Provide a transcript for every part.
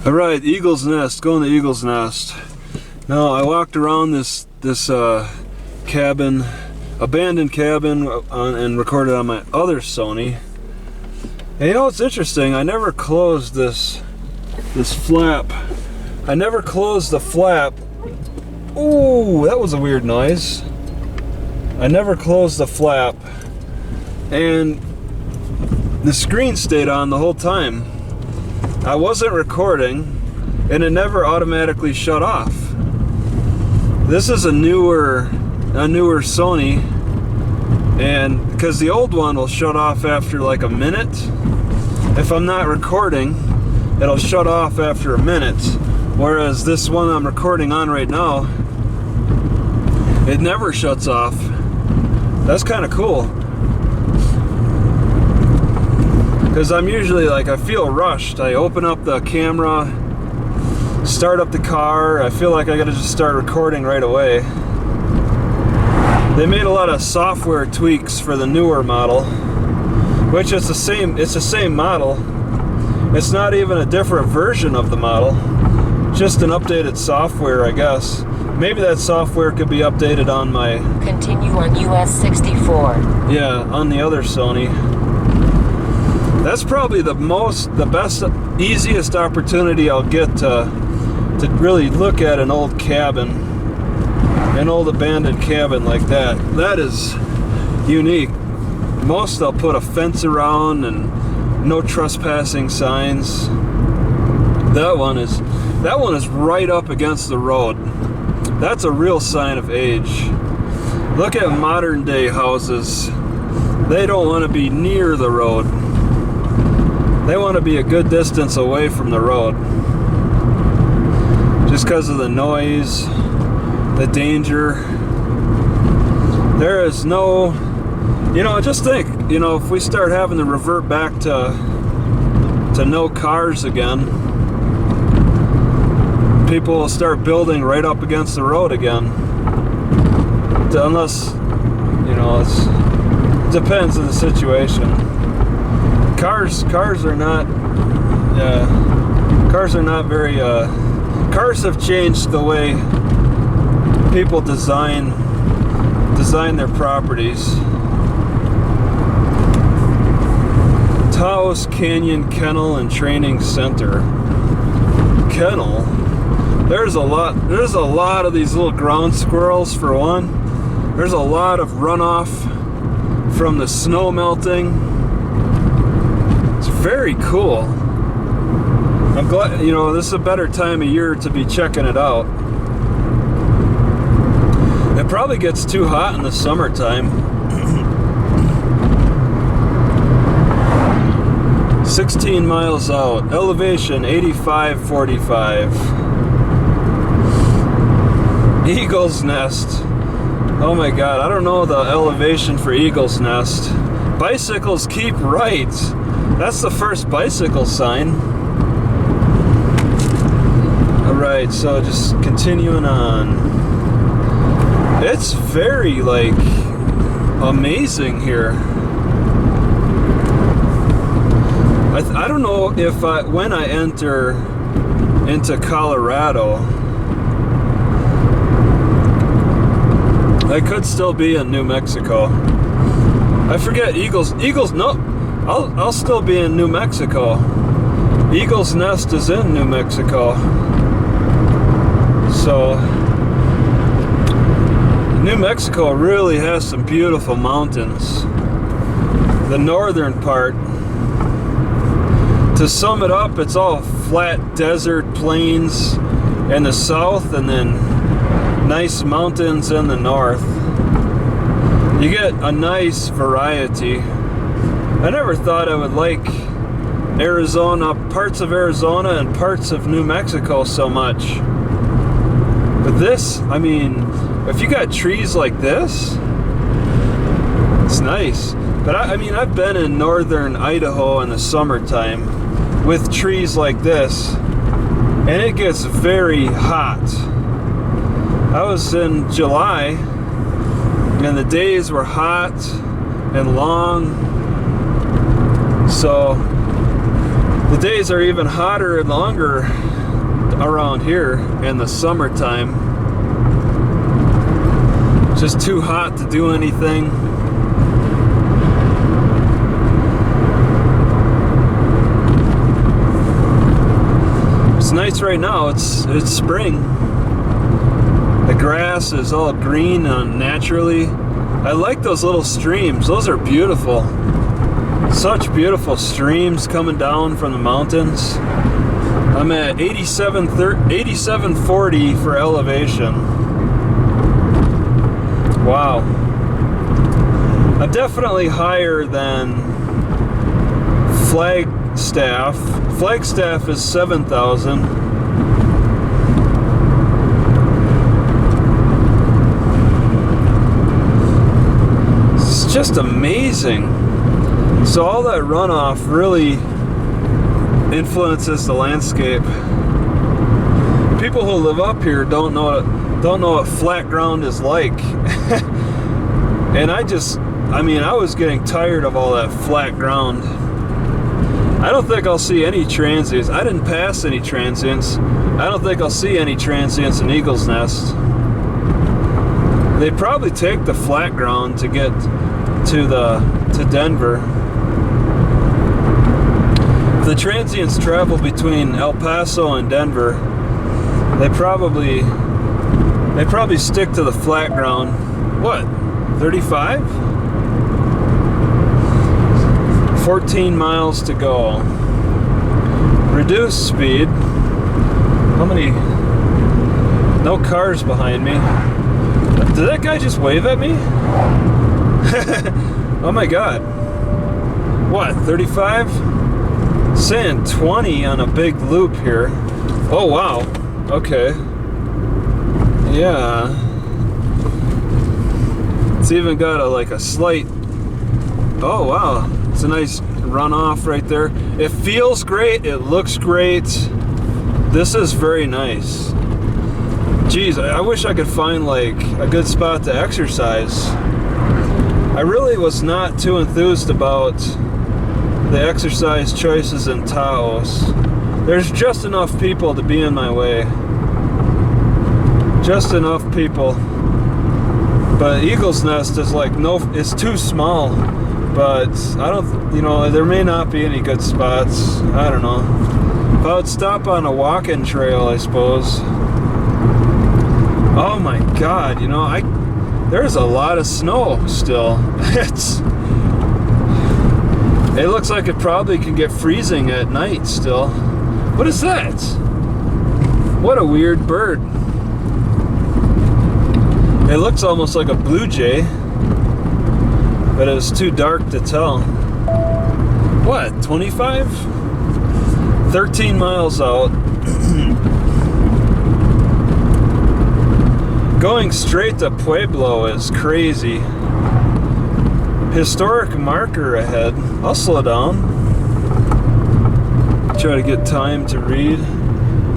All right, Eagle's Nest, going to Eagle's Nest. Now I walked around this cabin, abandoned cabin, and recorded on my other Sony. And you know what's interesting? I never closed this flap. I never closed the flap. Ooh, that was a weird noise. I never closed the flap, and the screen stayed on the whole time. I wasn't recording, and it never automatically shut off. This is a newer Sony, and because the old one will shut off after like a minute. If I'm not recording, it'll shut off after a minute. Whereas this one I'm recording on right now, it never shuts off. That's kind of cool. Because I'm usually like, I feel rushed. I open up the camera, start up the car, I feel like I gotta just start recording right away. They made a lot of software tweaks for the newer model, which it's the same model. It's not even a different version of the model, just an updated software, I guess. Maybe that software could be updated on my... Continue on US 64. Yeah, on the other Sony. That's probably the best, easiest opportunity I'll get to really look at an old cabin, an old abandoned cabin like that. That is unique. Most I'll put a fence around and no trespassing signs. That one is right up against the road. That's a real sign of age. Look at modern day houses. They don't want to be near the road. They want to be a good distance away from the road. Just because of the noise, the danger. There is no, just think, if we start having to revert back to no cars again, people will start building right up against the road again. Unless, it depends on the situation. Cars are not very, cars have changed the way people design their properties. Taos Canyon Kennel and Training Center. Kennel? There's a lot of these little ground squirrels for one. There's a lot of runoff from the snow melting. It's very cool. I'm glad, this is a better time of year to be checking it out. It probably gets too hot in the summertime. 16 miles out, elevation 8545. Eagle's Nest. Oh my God, I don't know the elevation for Eagle's Nest. Bicycles keep right. That's the first bicycle sign. Alright, so just continuing on. It's very, amazing here. I don't know if when I enter into Colorado, I could still be in New Mexico. I forget, no, I'll still be in New Mexico. Eagle's Nest is in New Mexico. So, New Mexico really has some beautiful mountains. The northern part, to sum it up, it's all flat desert plains in the south, and then nice mountains in the north. You get a nice variety. I never thought I would like Arizona, parts of Arizona and parts of New Mexico so much. But this, if you got trees like this, it's nice. But I've been in northern Idaho in the summertime with trees like this, and it gets very hot. I was in July, and the days were hot and long. So The days are even hotter and longer around here in the summertime. It's just too hot to do anything. It's nice right now. It's spring. The grass is all green naturally. I like those little streams. Those are beautiful. Such beautiful streams coming down from the mountains. I'm at 8740 for elevation. Wow. I'm definitely higher than Flagstaff. Flagstaff is 7,000. It's just amazing. So all that runoff really influences the landscape. People who live up here don't know what flat ground is like. And I was getting tired of all that flat ground. I don't think I'll see any transients. I didn't pass any transients. I don't think I'll see any transients in Eagle's Nest. They probably take the flat ground to get to Denver. If the transients travel between El Paso and Denver, they probably stick to the flat ground. What? 35? 14 miles to go. Reduce speed. How many? No cars behind me. Did that guy just wave at me? Oh my god. What, 35? Saying 20 on a big loop here. Oh wow. Okay. Yeah. It's even got a slight. Oh wow. It's a nice runoff right there. It feels great. It looks great. This is very nice. Geez, I wish I could find a good spot to exercise. I really was not too enthused about the exercise choices in Taos. There's just enough people to be in my way. Just enough people. But Eagle's Nest is it's too small. But I don't, there may not be any good spots. I don't know. If I would stop on a walking trail, I suppose. Oh my god, there's a lot of snow still. It looks like it probably can get freezing at night still. What is that? What a weird bird. It looks almost like a blue jay, but it was too dark to tell. What, 25? 13 miles out. Going straight to Pueblo is crazy. Historic marker ahead. I'll slow down. Try to get time to read.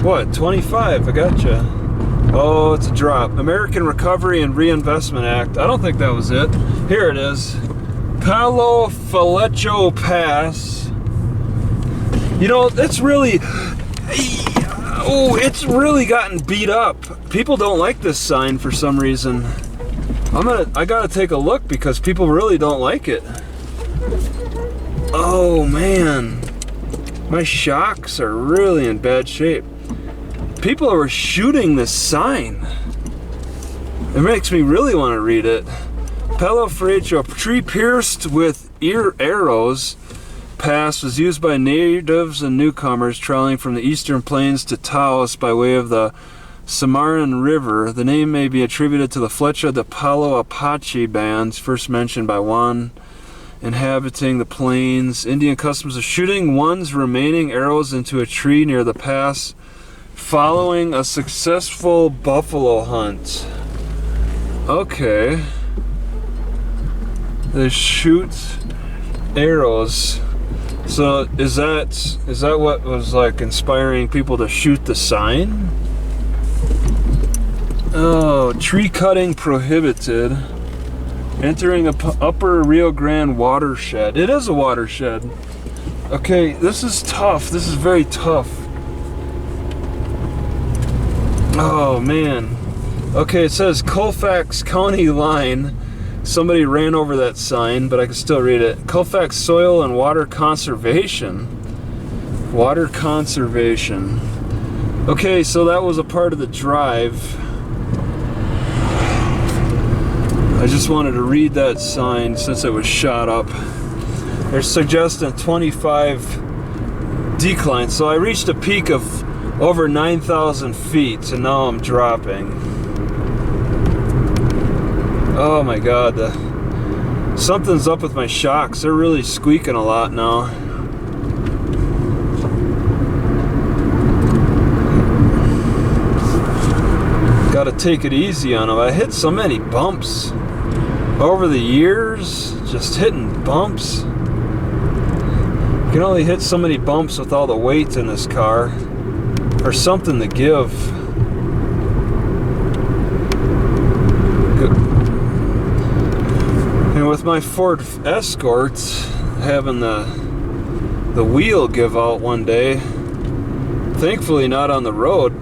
What, 25? I gotcha. Oh, it's a drop. American Recovery and Reinvestment Act. I don't think that was it. Here it is. Palo Flecho Pass. It's really... Oh, it's really gotten beat up. People don't like this sign for some reason. I gotta take a look because people really don't like it. Oh man, my shocks are really in bad shape. People are shooting this sign. It makes me really want to read it. Palo Flecho, tree pierced with arrows. Pass was used by natives and newcomers traveling from the eastern plains to Taos by way of the Cimarron River. The name may be attributed to the Flecha de Palo Apache bands first mentioned by Juan inhabiting the plains. Indian customs of shooting one's remaining arrows into a tree near the pass following a successful buffalo hunt. Okay. They shoot arrows. So is that what was inspiring people to shoot the sign? Oh, tree cutting prohibited. Entering a upper Rio Grande watershed. It is a watershed. Okay, this is tough. This is very tough. Oh man. Okay, it says Colfax County line. Somebody ran over that sign, but I can still read it. Colfax Soil and Water Conservation. Water conservation. Okay, so that was a part of the drive. I just wanted to read that sign since it was shot up. They're suggesting 25 decline. So I reached a peak of over 9,000 feet, and now I'm dropping. Oh my God, something's up with my shocks. They're really squeaking a lot now. Gotta take it easy on them. I hit so many bumps over the years, just hitting bumps. You can only hit so many bumps with all the weight in this car for something to give. And with my Ford Escort having the wheel give out one day, thankfully not on the road,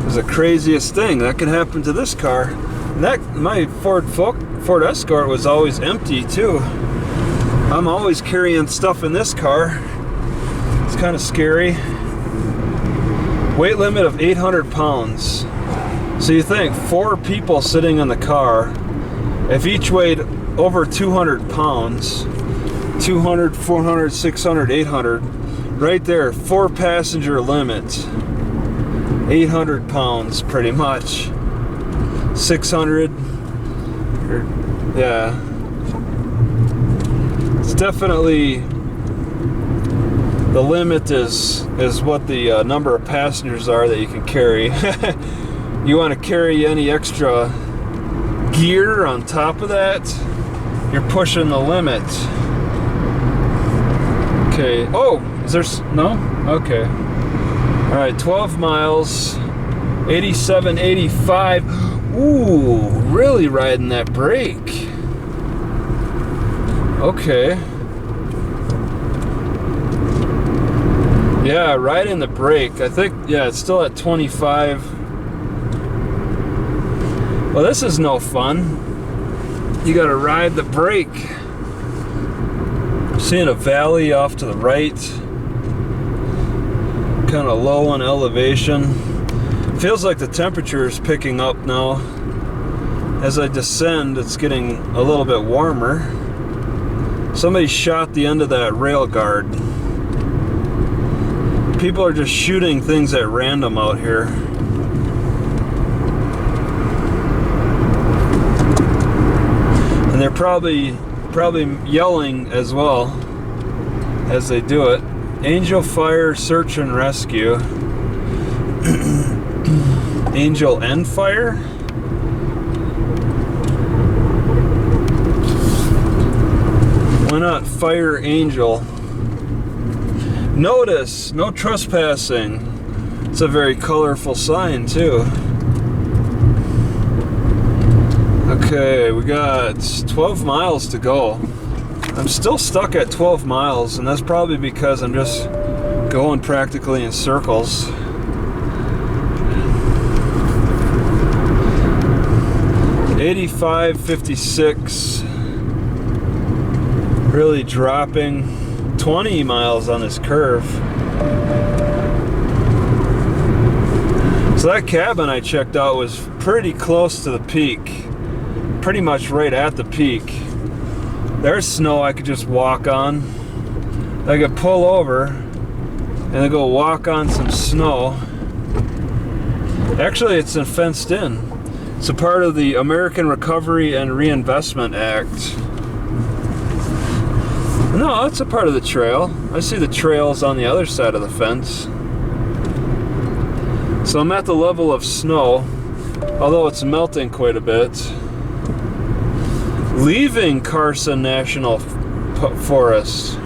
is the craziest thing that can happen to this car. And that my Ford Escort was always empty too. I'm always carrying stuff in this car. It's kind of scary. Weight limit of 800 pounds. So you think 4 people sitting in the car, if each weighed over 200 pounds, 200, 400, 600, 800, right there, 4 passenger limit, 800 pounds pretty much, 600, yeah. It's definitely, the limit is what the number of passengers are that you can carry. You want to carry any extra gear on top of that, you're pushing the limit. Okay, oh, is there, no? Okay. All right, 12 miles, 87, 85. Ooh, really riding that brake. Okay. Yeah, riding the brake. I think, yeah, it's still at 25. Well, this is no fun. You gotta ride the brake. I'm seeing a valley off to the right. Kind of low on elevation. Feels like the temperature is picking up now. As I descend, it's getting a little bit warmer. Somebody shot the end of that rail guard. People are just shooting things at random out here. And they're probably yelling as well as they do it. Angel Fire Search and Rescue. Angel End Fire? Why not Fire Angel? Notice, no trespassing. It's a very colorful sign too. Okay, we got 12 miles to go. I'm still stuck at 12 miles, and that's probably because I'm just going practically in circles. $85.56. Really dropping. 20 miles on this curve. So that cabin I checked out was pretty close to the peak. Pretty much right at the peak. There's snow I could just walk on. I could pull over and then go walk on some snow. Actually, it's fenced in. It's a part of the American Recovery and Reinvestment Act. No, it's a part of the trail. I see the trails on the other side of the fence. So I'm at the level of snow, although it's melting quite a bit. Leaving Carson National Forest,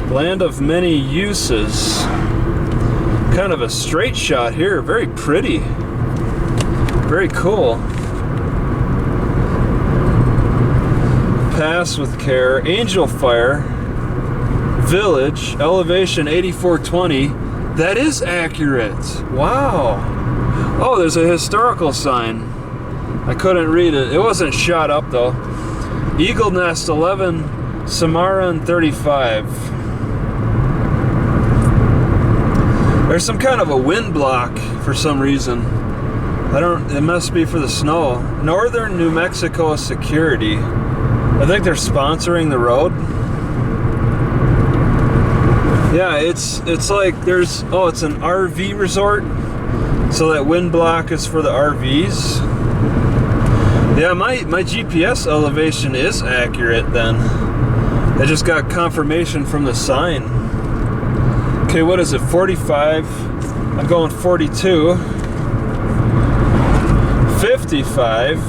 land of many uses. Kind of a straight shot here, very pretty. Very cool. Pass with care. Angel Fire. Village, elevation 8420. That is accurate. Wow. Oh, there's a historical sign. I couldn't read it. It wasn't shot up though. Eagle Nest 11, Cimarron 35. There's some kind of a wind block for some reason. It must be for the snow. Northern New Mexico Security. I think they're sponsoring the road. Yeah, it's like it's an RV resort. So that wind block is for the RVs. Yeah, my GPS elevation is accurate then. I just got confirmation from the sign. Okay, what is it, 45? I'm going 42. 55.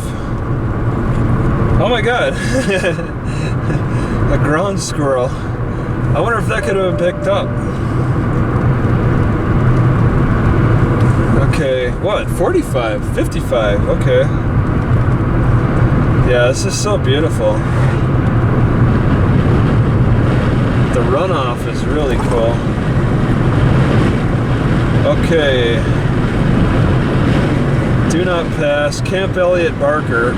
Oh my god. A ground squirrel. I wonder if that could have been picked up. Okay, what? 45, 55, okay. Yeah, this is so beautiful. The runoff is really cool. Okay. Do not pass. Camp Elliott Barker.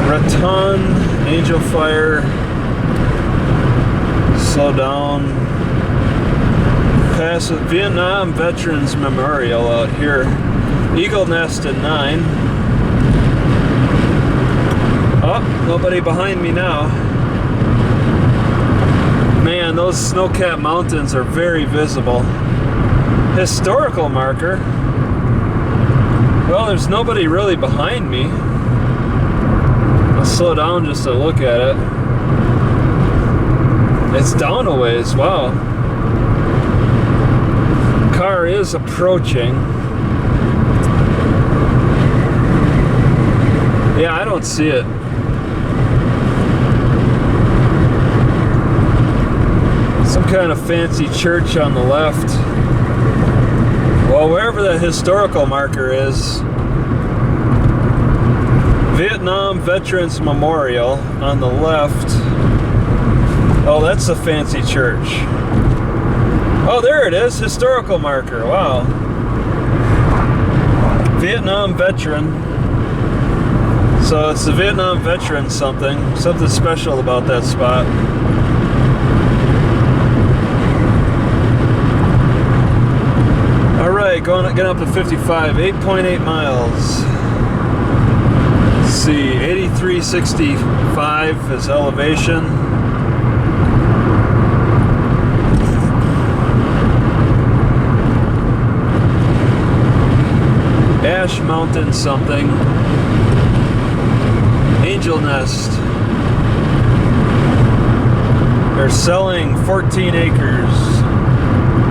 Raton, Angel Fire. Slow down. Pass Vietnam Veterans Memorial out here. Eagle Nest at 9. Oh, nobody behind me now. Man, those snow-capped mountains are very visible. Historical marker. Well, there's nobody really behind me. I'll slow down just to look at it. It's down a ways, wow. Car is approaching. Yeah, I don't see it. Some kind of fancy church on the left. Well, wherever that historical marker is, Vietnam Veterans Memorial on the left. Oh, that's a fancy church. Oh, there it is, historical marker, wow. Vietnam veteran. So it's the Vietnam veteran something special about that spot. All right, getting up to 55, 8.8 miles. Let's see, 8365 is elevation. Ash Mountain something. Angel Nest. They're selling 14 acres.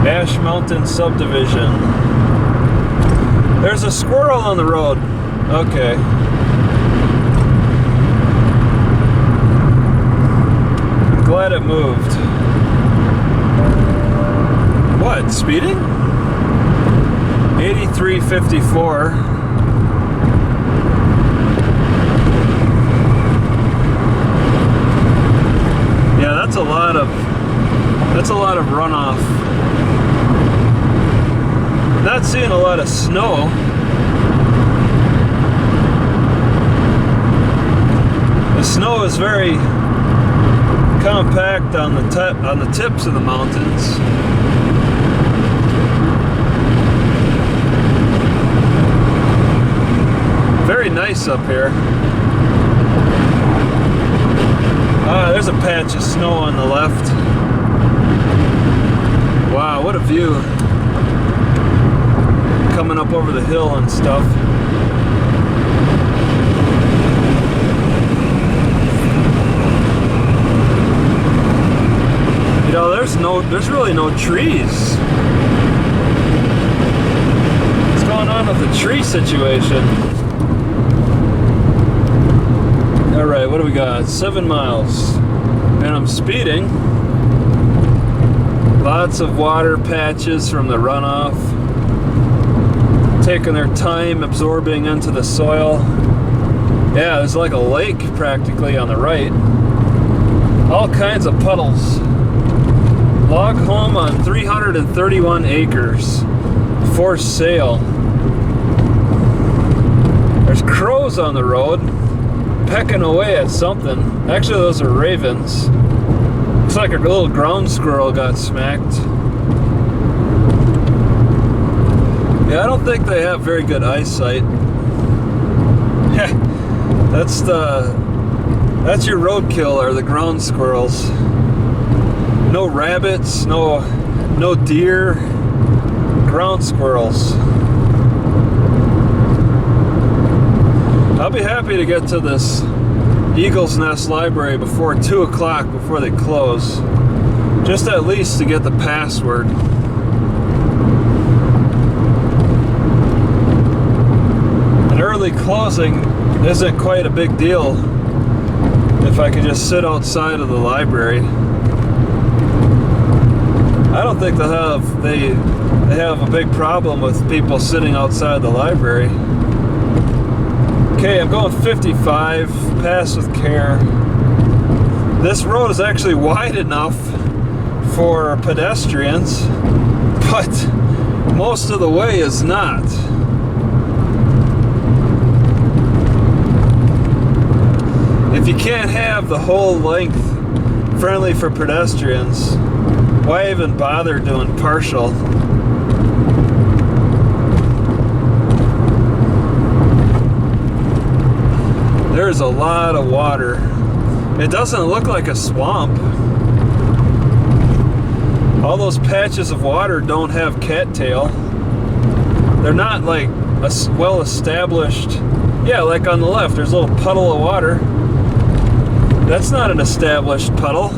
Ash Mountain subdivision. There's a squirrel on the road. Okay. Glad it moved. What? Speeding? 8354. Yeah, that's a lot of runoff. Not seeing a lot of snow. The snow is very compact on the tips of the mountains. Very nice up here. There's a patch of snow on the left. Wow, what a view. Coming up over the hill and stuff. You know, there's really no trees. What's going on with the tree situation? Alright, what do we got? 7 miles. And I'm speeding. Lots of water patches from the runoff. Taking their time absorbing into the soil. Yeah, there's like a lake practically on the right. 8 All kinds of puddles. Log home on 331 acres. For sale. There's crows on the road, pecking away at something. Actually, those are ravens. Looks like a little ground squirrel got smacked. Yeah, I don't think they have very good eyesight. That's your roadkill, are the ground squirrels. No rabbits, no deer, ground squirrels. I'll be happy to get to this Eagle's Nest Library before 2 o'clock, before they close. Just at least to get the password. An early closing isn't quite a big deal if I could just sit outside of the library. I don't think they have a big problem with people sitting outside the library. Okay, I'm going 55, pass with care. This road is actually wide enough for pedestrians, but most of the way is not. If you can't have the whole length friendly for pedestrians, why even bother doing partial? There's a lot of water. It doesn't look like a swamp. All those patches of water don't have cattail. They're not like a well-established. Yeah, like on the left, there's a little puddle of water. That's not an established puddle.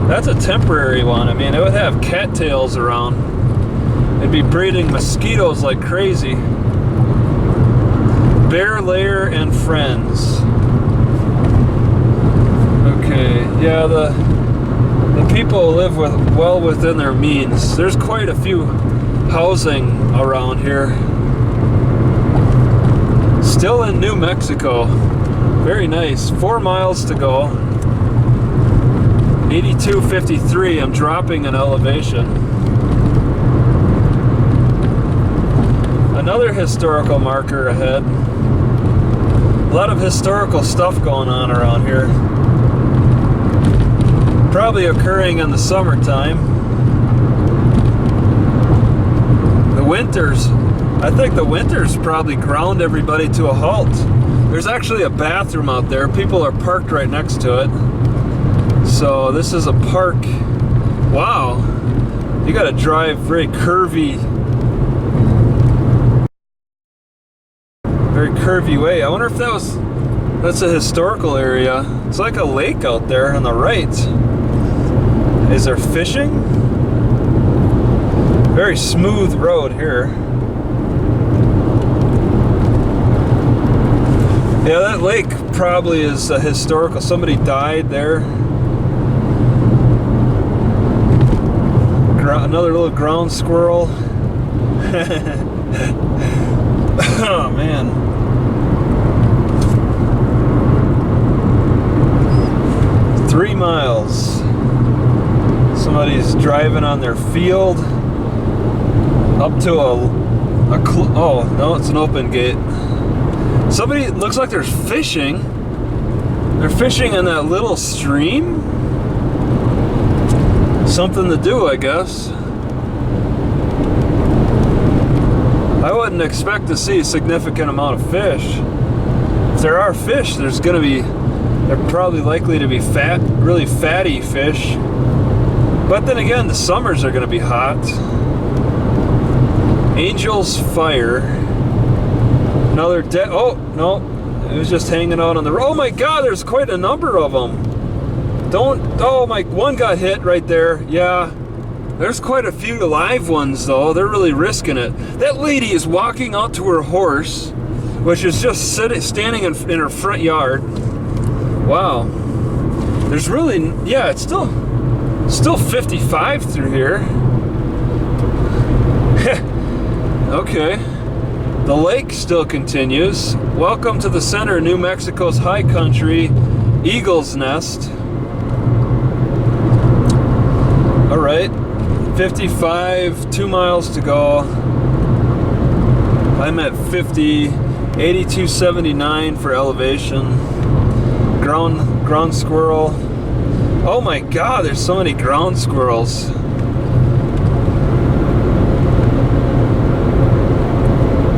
That's a temporary one. I mean, it would have cattails around. It'd be breeding mosquitoes like crazy. Bear Lair and Friends. Okay, yeah, the people live well within their means. There's quite a few housing around here. Still in New Mexico. Very nice. 4 miles to go. 82.53. I'm dropping an elevation. Another historical marker ahead. A lot of historical stuff going on around here. Probably occurring in the summertime. The winters, I think the winters probably ground everybody to a halt. There's actually a bathroom out there. People are parked right next to it. So this is a park. Wow. You gotta drive very curvy way. I wonder if that's a historical area. It's like a lake out there on the right. Is there fishing? Very smooth road here. Yeah, that lake probably is a historical. Somebody died there. Another little ground squirrel. Oh man. Three miles. Somebody's driving on their field up to oh no, it's an open gate. Somebody, looks like they're fishing. They're fishing in that little stream. Something to do, I guess. I wouldn't expect to see a significant amount of fish. If there are fish, they're probably likely to be really fatty fish. But then again, the summers are going to be hot. Angel's Fire. Another oh, no. It was just hanging out on the road. Oh my God, there's quite a number of them. One got hit right there. Yeah. There's quite a few live ones though. They're really risking it. That lady is walking out to her horse, which is just standing in her front yard. Wow. There's really, yeah, it's still 55 through here. Okay. The lake still continues. Welcome to the center of New Mexico's high country, Eagle's Nest. right, 55, 2 miles to go. I'm at 50, 8279 for elevation. Ground squirrel. Oh my God, there's so many ground squirrels.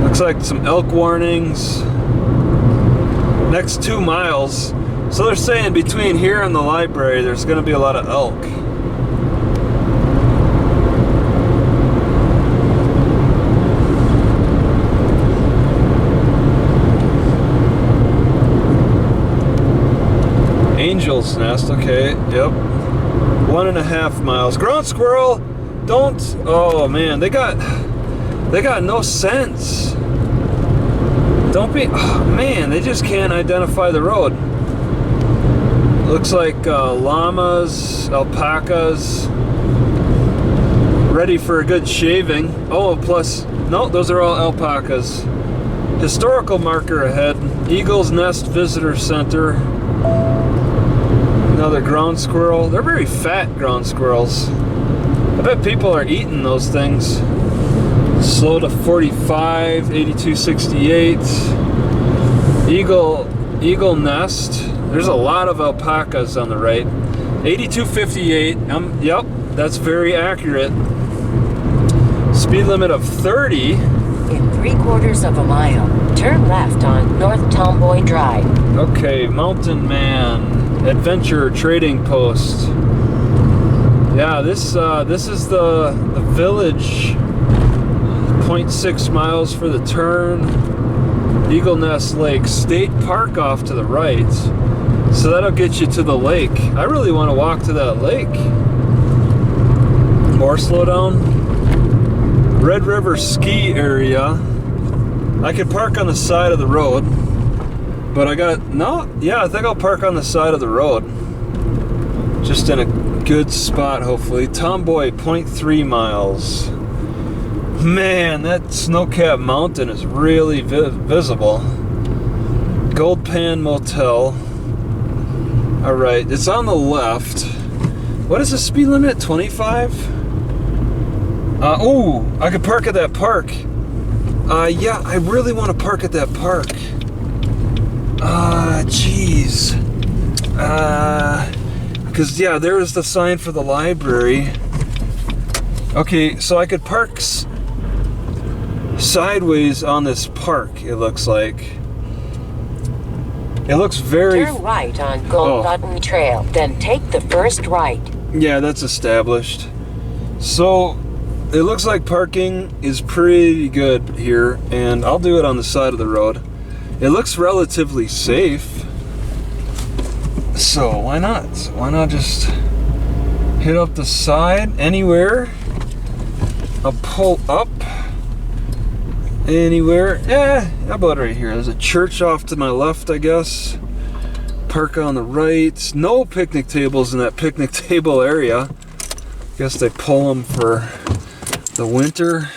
Looks like some elk warnings. Next 2 miles. So they're saying between here and the library, there's going to be a lot of elk. Angel's Nest, okay, yep. 1.5 miles. Ground squirrel, don't, oh man, they got no sense. Don't be, oh man, they just can't identify the road. Looks like llamas, alpacas, ready for a good shaving. Oh, plus, no, those are all alpacas. Historical marker ahead, Eagle's Nest Visitor Center. Another ground squirrel. They're very fat ground squirrels. I bet people are eating those things. Slow to 45, 8268. Eagle Nest. There's a lot of alpacas on the right. 8258. Yep, that's very accurate. Speed limit of 30. In 3/4 of a mile, turn left on North Tomboy Drive. Okay, Mountain Man. Adventure Trading Post. Yeah, this is the village. 0.6 miles for the turn. Eagle Nest Lake State Park off to the right. So that'll get you to the lake. I really want to walk to that lake. More slowdown. Red River Ski Area. I could park on the side of the road. But I got, no, yeah, I think I'll park on the side of the road. Just in a good spot, hopefully. Tomboy, 0.3 miles. Man, that snow-capped mountain is really visible. Gold Pan Motel. All right, it's on the left. What is the speed limit, 25? Oh, I could park at that park. Yeah, I really want to park at that park. Jeez. Because, yeah, there's the sign for the library. Okay, so I could park sideways on this park, it looks like. It looks very... Turn right on Gold Button Trail, then take the first right. Yeah, that's established. So, it looks like parking is pretty good here, and I'll do it on the side of the road. It looks relatively safe. So why not? Why not just hit up the side anywhere? I'll pull up anywhere. Yeah, how about right here? There's a church off to my left, I guess. Park on the right. No picnic tables in that picnic table area. Guess they pull them for the winter.